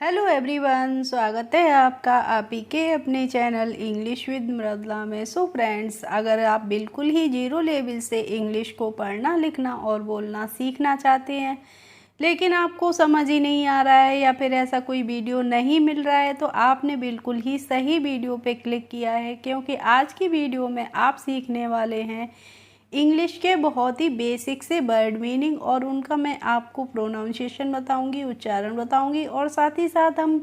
Hello everyone, स्वागत है आपका आप ही के अपने चैनल इंग्लिश विद मृदुला में। सो फ्रेंड्स, अगर आप बिल्कुल ही जीरो लेवल से इंग्लिश को पढ़ना लिखना और बोलना सीखना चाहते हैं लेकिन आपको समझ ही नहीं आ रहा है या फिर ऐसा कोई वीडियो नहीं मिल रहा है, तो आपने बिल्कुल ही सही वीडियो पे क्लिक किया है, क्योंकि आज की वीडियो में आप सीखने वाले हैं इंग्लिश के बहुत ही बेसिक से वर्ड मीनिंग, और उनका मैं आपको प्रोनाउंसिएशन बताऊंगी, उच्चारण बताऊंगी, और साथ ही साथ हम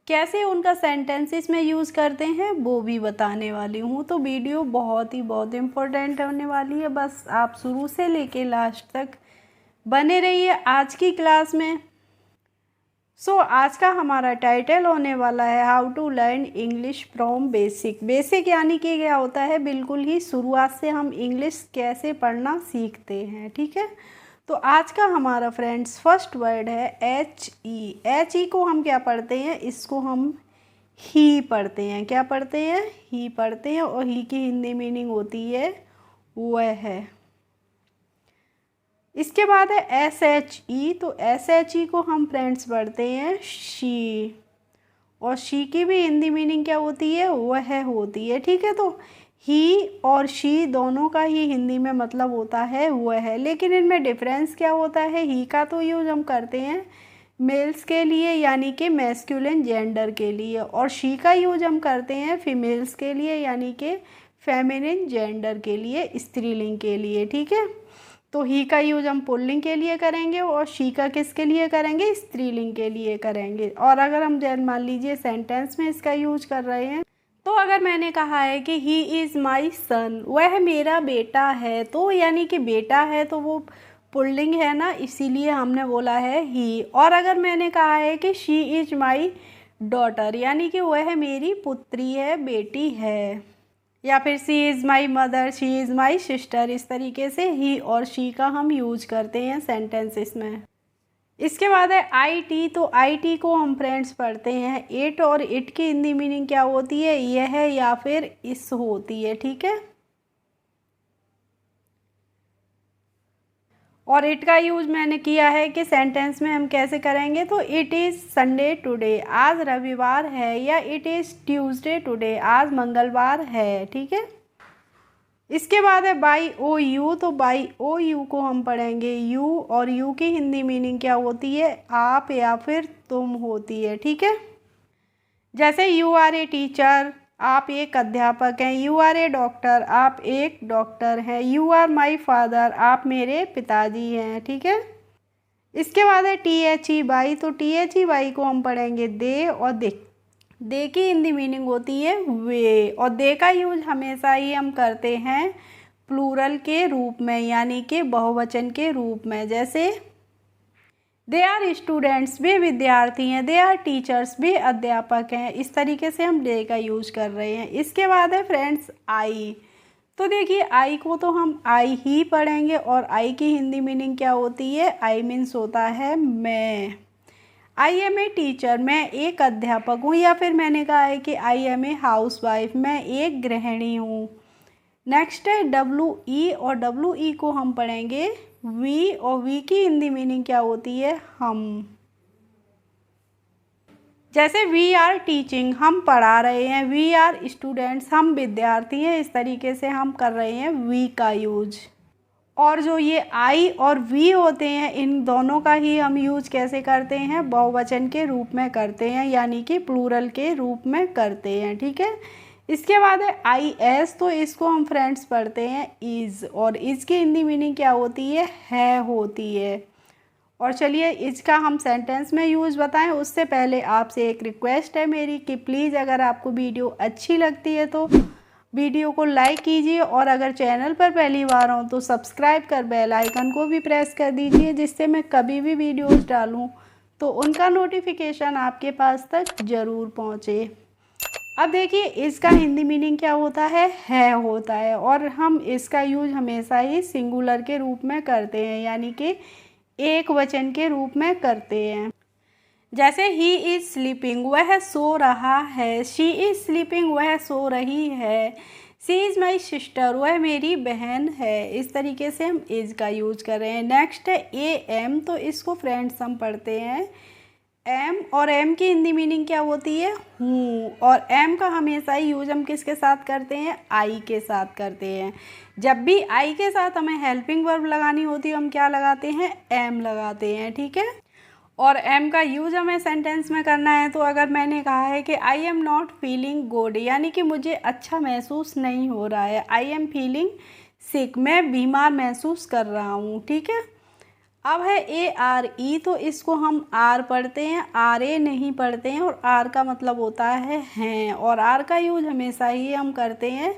कैसे उनका सेंटेंसेस में यूज़ करते हैं वो भी बताने वाली हूँ। तो वीडियो बहुत इम्पोर्टेंट होने वाली है, बस आप शुरू से लेके लास्ट तक बने रहिए आज की क्लास में। आज का हमारा टाइटल होने वाला है how to learn English from basic. Basic यानी कि क्या होता है, बिल्कुल ही शुरुआत से हम इंग्लिश कैसे पढ़ना सीखते हैं। ठीक है, तो आज का हमारा फ्रेंड्स फर्स्ट वर्ड है एच ई। एच ई को हम क्या पढ़ते हैं, इसको हम ही पढ़ते हैं। क्या पढ़ते हैं? ही पढ़ते हैं, और ही की हिंदी मीनिंग होती है वह है। इसके बाद है एस एच ई। तो एस एच ई को हम फ्रेंड्स पढ़ते हैं शी, और शी की भी हिंदी मीनिंग क्या होती है? वह होती है। ठीक है, तो ही और शी दोनों का ही हिंदी में मतलब होता है वह है, लेकिन इनमें डिफरेंस क्या होता है? ही का तो यूज हम करते हैं मेल्स के लिए यानी कि मैस्कुलिन जेंडर के लिए, और शी का यूज हम करते हैं फीमेल्स के लिए यानी कि फेमिनिन जेंडर के लिए, स्त्रीलिंग के लिए। ठीक है, तो ही का यूज हम पुल्लिंग के लिए करेंगे और शी का किसके लिए करेंगे? स्त्रीलिंग के लिए करेंगे। और अगर हम मान लीजिए सेंटेंस में इसका यूज कर रहे हैं, तो अगर मैंने कहा है कि ही इज़ माई सन, वह मेरा बेटा है, तो यानी कि बेटा है तो वो पुल्लिंग है ना, इसीलिए हमने बोला है ही। और अगर मैंने कहा है कि शी इज़ माई डॉटर, यानी कि वह मेरी पुत्री है, बेटी है, या फिर she is my mother, she is my sister, इस तरीके से ही और शी का हम यूज करते हैं सेंटेंसेस में। इसके बाद है आई टी। तो आई टी को हम फ्रेंड्स पढ़ते हैं इट, और इट की हिंदी मीनिंग क्या होती है? यह या फिर इस होती है। ठीक है, और इट का यूज मैंने किया है कि सेंटेंस में हम कैसे करेंगे, तो इट इज़ संडे टुडे, आज रविवार है, या इट इज़ ट्यूसडे टुडे, आज मंगलवार है। ठीक है, इसके बाद है बाई ओ यू। तो बाई ओ यू को हम पढ़ेंगे यू, और यू की हिंदी मीनिंग क्या होती है? आप या फिर तुम होती है। ठीक है, जैसे यू आर ए टीचर, आप एक अध्यापक हैं। यू आर ए डॉक्टर, आप एक डॉक्टर हैं। यू आर माई फादर, आप मेरे पिताजी हैं। ठीक है, इसके बाद है टी एच ई बाई। तो टी एच ई बाई को हम पढ़ेंगे दे, और दे की हिंदी मीनिंग होती है वे, और दे का यूज हमेशा ही हम करते हैं प्लूरल के रूप में यानी कि बहुवचन के रूप में। जैसे दे आर स्टूडेंट्स, वे विद्यार्थी हैं। दे आर टीचर्स, वे अध्यापक हैं। इस तरीके से हम दे का यूज कर रहे हैं। इसके बाद है फ्रेंड्स आई। तो देखिए आई को तो हम आई ही पढ़ेंगे, और आई की हिंदी मीनिंग क्या होती है? आई मीन्स होता है मैं। आई एम ए टीचर, मैं एक अध्यापक हूँ, या फिर मैंने कहा है कि I am a housewife, मैं एक गृहिणी हूँ। नेक्स्ट है डब्ल्यू ई, और डब्ल्यू ई को हम पढ़ेंगे वी, और वी की हिंदी मीनिंग क्या होती है? हम। जैसे वी आर टीचिंग, हम पढ़ा रहे हैं। वी आर स्टूडेंट्स, हम विद्यार्थी हैं। इस तरीके से हम कर रहे हैं वी का यूज। और जो ये आई और वी होते हैं, इन दोनों का ही हम यूज कैसे करते हैं? बहुवचन के रूप में करते हैं, यानी कि प्लूरल के रूप में करते हैं। ठीक है, इसके बाद है आई एस। तो इसको हम फ्रेंड्स पढ़ते हैं इज़, और इज़ की हिंदी मीनिंग क्या होती है होती है। और चलिए इसका हम सेंटेंस में यूज़ बताएं, उससे पहले आपसे एक रिक्वेस्ट है मेरी कि प्लीज़ अगर आपको वीडियो अच्छी लगती है तो वीडियो को लाइक कीजिए, और अगर चैनल पर पहली बार हो तो सब्सक्राइब कर बेल आइकन को भी प्रेस कर दीजिए, जिससे मैं कभी भी वीडियोस डालूं तो उनका नोटिफिकेशन आपके पास तक ज़रूर पहुंचे। अब देखिए इसका हिंदी मीनिंग क्या होता है होता है, और हम इसका यूज हमेशा ही सिंगुलर के रूप में करते हैं, यानी कि एक वचन के रूप में करते हैं। जैसे ही इज़ स्लीपिंग, वह सो रहा है। शी इज़ स्लीपिंग, वह सो रही है। सी इज़ माई सिस्टर, वह मेरी बहन है। इस तरीके से हम इज़ का यूज कर रहे हैं। नेक्स्ट है ए एम। तो इसको फ्रेंड्स हम पढ़ते हैं एम, और एम की हिंदी मीनिंग क्या होती है? हूँ। और एम का हमेशा ही यूज हम किसके साथ करते हैं? आई के साथ करते हैं। जब भी आई के साथ हमें हेल्पिंग वर्ब लगानी होती है हम क्या लगाते हैं? एम लगाते हैं, ठीक है। और एम का यूज हमें सेंटेंस में करना है। तो अगर मैंने कहा है कि I am not feeling good, यानी कि मुझे अच्छा महसूस नहीं हो रहा है। आई एम फीलिंग सिक, मैं बीमार महसूस कर रहा हूँ, ठीक है। अब है ए आर ई, तो इसको हम आर पढ़ते हैं, आर ए नहीं पढ़ते हैं। और आर का मतलब होता है हैं, और आर का यूज हमेशा ही हम करते हैं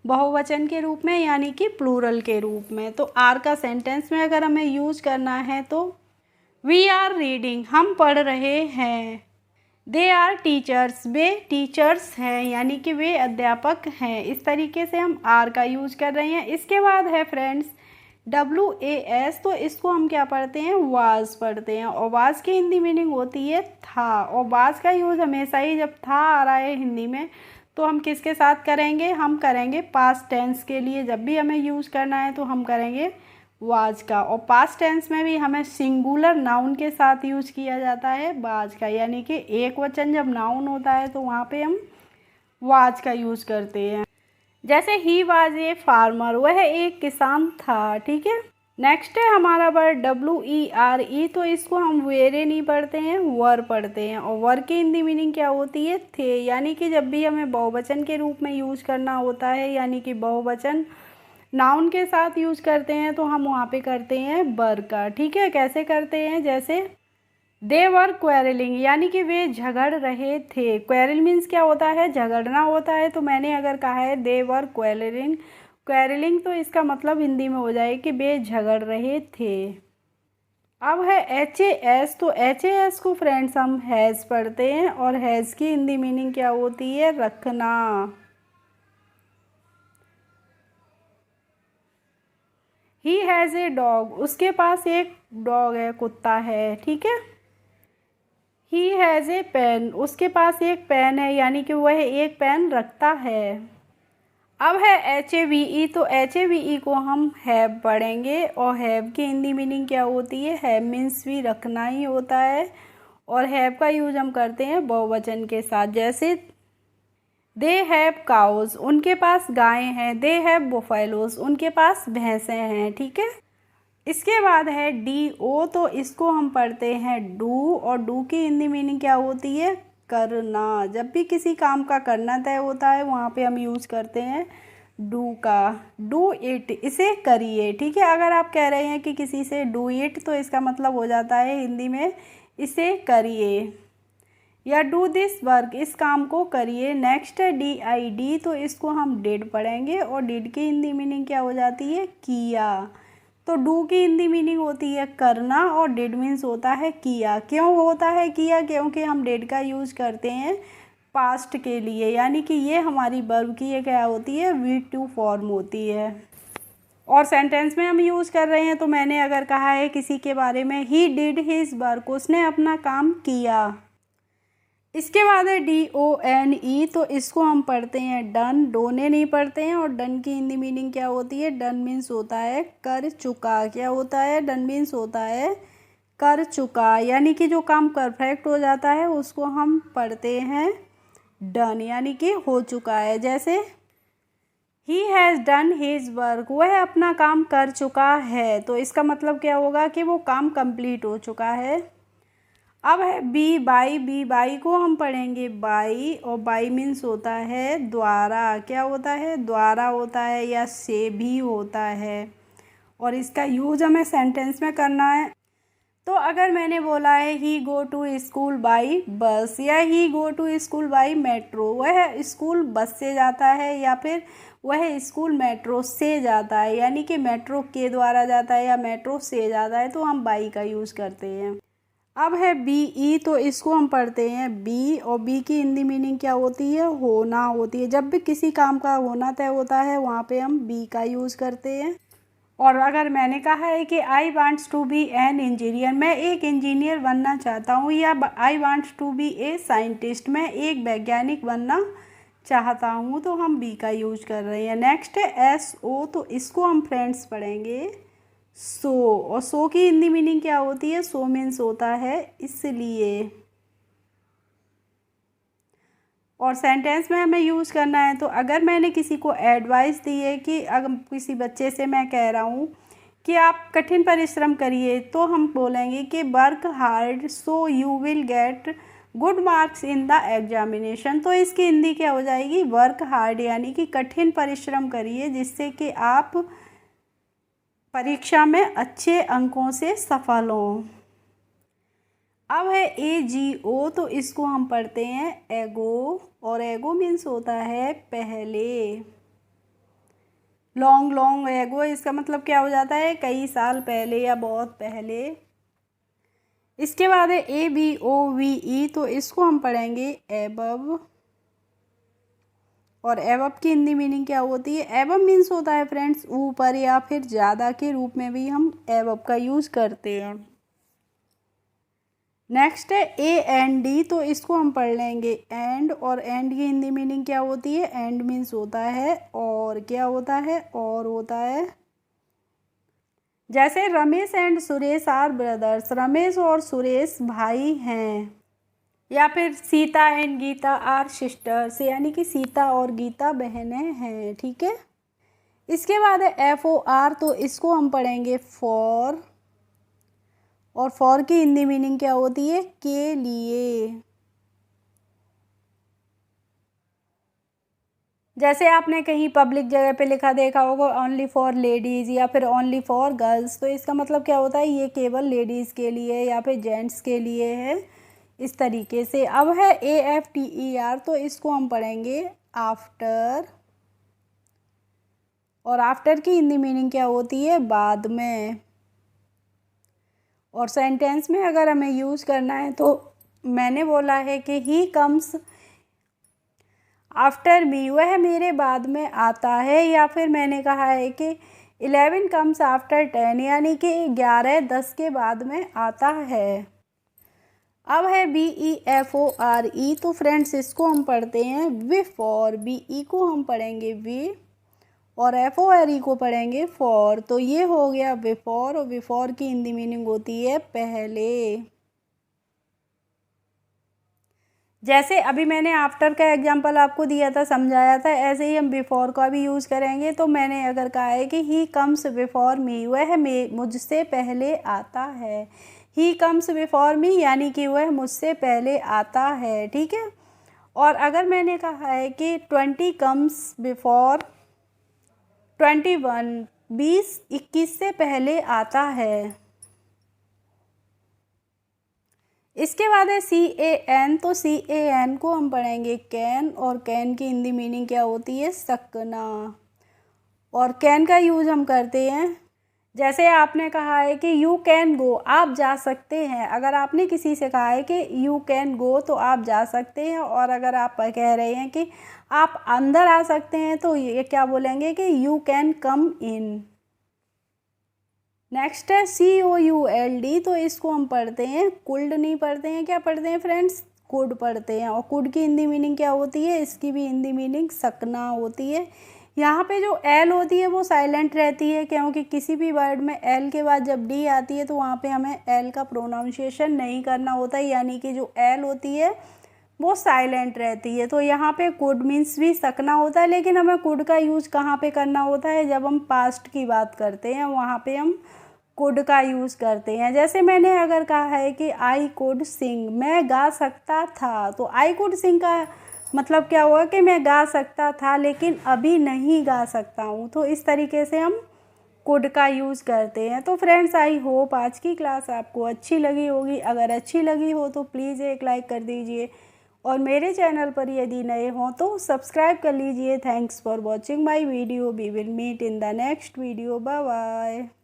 बहुवचन के रूप में, यानी कि प्लूरल के रूप में। तो आर का सेंटेंस में अगर हमें यूज करना है तो वी आर रीडिंग, हम पढ़ रहे हैं। दे आर टीचर्स, वे टीचर्स हैं, यानी कि वे अध्यापक हैं। इस तरीके से हम आर का यूज कर रहे हैं। इसके बाद है फ्रेंड्स WAS, तो इसको हम क्या पढ़ते हैं? वाज पढ़ते हैं। और वाज की हिंदी मीनिंग होती है था। और वाज का यूज हमेशा ही जब था आ रहा है हिंदी में तो हम किसके साथ करेंगे? हम करेंगे पास्ट टेंस के लिए। जब भी हमें यूज करना है तो हम करेंगे वाज का। और पास्ट टेंस में भी हमें सिंगुलर नाउन के साथ यूज किया जाता है वाज का, यानी कि एक वचन जब नाउन होता है तो वहाँ पे हम वाज का यूज करते हैं। जैसे ही वाज ए फार्मर, वह एक किसान था, ठीक है। नेक्स्ट है हमारा वर्ड WERE, तो इसको हम वेरे नहीं पढ़ते हैं, वर पढ़ते हैं। और वर की हिंदी मीनिंग क्या होती है? थे, यानी कि जब भी हमें बहुवचन के रूप में यूज करना होता है, यानी कि बहुवचन नाउन के साथ यूज करते हैं तो हम वहाँ पे करते हैं वर का, ठीक है। कैसे करते हैं? जैसे दे वर क्वेरलिंग, यानी कि वे झगड़ रहे थे। क्वेरल मीन्स क्या होता है? झगड़ना होता है। तो मैंने अगर कहा है दे वर क्वेरलिंग, क्वेरलिंग, तो इसका मतलब हिंदी में हो जाए कि वे झगड़ रहे थे। अब है HAS, तो HAS को फ्रेंड्स हम हैज़ पढ़ते हैं। और हैज़ की हिंदी मीनिंग क्या होती है? रखना। ही हैज़ ए डॉग, उसके पास एक डॉग है, कुत्ता है, ठीक है। ही हैज़ ए पेन, उसके पास एक पेन है, यानी कि वह एक पेन रखता है। अब है HAVE, तो HAVE को हम हैव पढ़ेंगे। और हैव की हिंदी मीनिंग क्या होती है? हैव मीन्स भी रखना ही होता है। और हैव का यूज हम करते हैं बहुवचन के साथ। जैसे दे हैव काउज, उनके पास गायें हैं। दे हैव बुफेलोज, उनके पास भैंसें हैं, ठीक है। इसके बाद है DO, तो इसको हम पढ़ते हैं डू। और डू की हिंदी मीनिंग क्या होती है? करना। जब भी किसी काम का करना तय होता है वहाँ पे हम यूज़ करते हैं डू का। डू इट, इसे करिए, ठीक है। अगर आप कह रहे हैं कि किसी से डू इट, तो इसका मतलब हो जाता है हिंदी में इसे करिए, या डू दिस वर्क, इस काम को करिए। नेक्स्ट है DID, तो इसको हम डिड पढ़ेंगे। और डिड की हिंदी मीनिंग क्या हो जाती है? किया। तो डू की हिंदी मीनिंग होती है करना, और डिड मीन्स होता है किया। क्यों होता है किया? क्योंकि हम डिड का यूज़ करते हैं पास्ट के लिए, यानी कि ये हमारी वर्ब की ये क्या होती है? V2 फॉर्म होती है। और सेंटेंस में हम यूज़ कर रहे हैं, तो मैंने अगर कहा है किसी के बारे में ही डिड हिज वर्क, उसने अपना काम किया। इसके बाद है DONE, तो इसको हम पढ़ते हैं डन, डोने नहीं पढ़ते हैं। और डन की हिंदी मीनिंग क्या होती है? डन मीन्स होता है कर चुका। क्या होता है? डन मीन्स होता है कर चुका, यानी कि जो काम परफेक्ट हो जाता है उसको हम पढ़ते हैं डन, यानी कि हो चुका है। जैसे he has done his work, वह अपना काम कर चुका है। तो इसका मतलब क्या होगा? कि वो काम कंप्लीट हो चुका है। अब है बी बाई को हम पढ़ेंगे बाई। और बाई मीन्स होता है द्वारा। क्या होता है? द्वारा होता है, या से भी होता है। और इसका यूज हमें सेंटेंस में करना है। तो अगर मैंने बोला है he go to school by bus, या he go to school by metro, वह स्कूल बस से जाता है, या फिर वह स्कूल मेट्रो से जाता है, यानी कि मेट्रो के द्वारा जाता है या मेट्रो से जाता है, तो हम बाई का यूज़ करते हैं। अब है BE, तो इसको हम पढ़ते हैं बी। और बी की हिंदी मीनिंग क्या होती है? होना होती है। जब भी किसी काम का होना तय होता है वहाँ पे हम बी का यूज़ करते हैं। और अगर मैंने कहा है कि I wants to be an engineer, मैं एक इंजीनियर बनना चाहता हूँ, या I wants to be a scientist, मैं एक वैज्ञानिक बनना चाहता हूँ, तो हम बी का यूज कर रहे हैं। नेक्स्ट है SO, तो इसको हम फ्रेंड्स पढ़ेंगे सो। और सो की हिंदी मीनिंग क्या होती है? सो मीन्स होता है इसलिए। और सेंटेंस में हमें यूज़ करना है। तो अगर मैंने किसी को एडवाइस दी है कि अगर किसी बच्चे से मैं कह रहा हूँ कि आप कठिन परिश्रम करिए, तो हम बोलेंगे कि work hard so you will get good marks in the examination. तो इसकी हिंदी क्या हो जाएगी, वर्क हार्ड, यानी कि कठिन परिश्रम करिए जिससे कि आप परीक्षा में अच्छे अंकों से सफल हों। अब है AGO, तो इसको हम पढ़ते हैं एगो, और एगो मीन्स होता है पहले। लॉन्ग लॉन्ग एगो, इसका मतलब क्या हो जाता है, कई साल पहले या बहुत पहले। इसके बाद है ABOVE, तो इसको हम पढ़ेंगे एबव, और एबव की हिंदी मीनिंग क्या होती है, एबव मीन्स होता है फ्रेंड्स ऊपर या फिर ज़्यादा के रूप में भी हम एबव का यूज़ करते हैं। नेक्स्ट है AND, तो इसको हम पढ़ लेंगे एंड, और एंड की हिंदी मीनिंग क्या होती है, एंड मीन्स होता है और, क्या होता है, और होता है। जैसे Ramesh and Suresh are brothers, Ramesh और सुरेश भाई हैं। या फिर Sita and Gita are sisters, यानी कि सीता और गीता बहनें हैं। ठीक है। इसके बाद है FOR, तो इसको हम पढ़ेंगे फॉर, और फॉर की हिंदी मीनिंग क्या होती है, के लिए। जैसे आपने कहीं पब्लिक जगह पे लिखा देखा होगा ओनली फॉर लेडीज़ या फिर ओनली फॉर गर्ल्स, तो इसका मतलब क्या होता है, ये केवल लेडीज़ के लिए या फिर जेंट्स के लिए है, इस तरीके से। अब है AFTER, तो इसको हम पढ़ेंगे आफ्टर, और आफ्टर की हिंदी मीनिंग क्या होती है, बाद में। और सेंटेंस में अगर हमें यूज़ करना है तो मैंने बोला है कि ही कम्स आफ्टर मी, वह मेरे बाद में आता है, या फिर मैंने कहा है कि 11 कम्स आफ्टर 10, यानी कि 11 10 के बाद में आता है। अब है BEFORE, तो फ्रेंड्स इसको हम पढ़ते हैं बिफोर, BE को हम पढ़ेंगे वी, और FORE को पढ़ेंगे फॉर। तो ये हो गया बिफोर, और बिफोर की हिंदी मीनिंग होती है पहले। जैसे अभी मैंने आफ्टर का एग्जाम्पल आपको दिया था, समझाया था, ऐसे ही हम बिफोर का भी यूज़ करेंगे। तो मैंने अगर कहा है कि ही कम्स बिफोर मी, वह मुझसे पहले आता है, ही कम्स बिफोर मी, यानी कि वह मुझसे पहले आता है। ठीक है। और अगर मैंने कहा है कि 20 कम्स बिफोर 21, 20 21 से पहले आता है। इसके बाद है CAN, तो CAN को हम पढ़ेंगे कैन, और कैन की हिंदी मीनिंग क्या होती है, सकना। और कैन का यूज हम करते हैं, जैसे आपने कहा है कि यू कैन गो, आप जा सकते हैं। अगर आपने किसी से कहा है कि यू कैन गो, तो आप जा सकते हैं। और अगर आप कह रहे हैं कि आप अंदर आ सकते हैं, तो ये क्या बोलेंगे कि you can come in. Next है COULD, तो इसको हम पढ़ते हैं कुल्ड, नहीं पढ़ते हैं, क्या पढ़ते हैं फ्रेंड्स, कुड पढ़ते हैं। और कुड की हिंदी मीनिंग क्या होती है, इसकी भी हिंदी मीनिंग सकना होती है। यहाँ पे जो एल होती है वो साइलेंट रहती है, क्योंकि किसी भी वर्ड में एल के बाद जब डी आती है तो वहाँ पे हमें एल का प्रोनाउंसिएशन नहीं करना होता है, यानी कि जो एल होती है वो साइलेंट रहती है। तो यहाँ पे कुड मीन्स भी सकना होता है, लेकिन हमें कुड का यूज़ कहाँ पे करना होता है, जब हम पास्ट की बात करते हैं वहाँ पे हम कुड का यूज़ करते हैं। जैसे मैंने अगर कहा है कि आई कुड सिंग, मैं गा सकता था, तो आई कुड सिंग का मतलब क्या हुआ कि मैं गा सकता था लेकिन अभी नहीं गा सकता हूँ। तो इस तरीके से हम कुड का यूज़ करते हैं। तो फ्रेंड्स, आई होप आज की क्लास आपको अच्छी लगी होगी। अगर अच्छी लगी हो तो प्लीज़ एक लाइक कर दीजिए, और मेरे चैनल पर यदि नए हों तो सब्सक्राइब कर लीजिए। Thanks for watching my video. We will meet in the next video. Bye bye.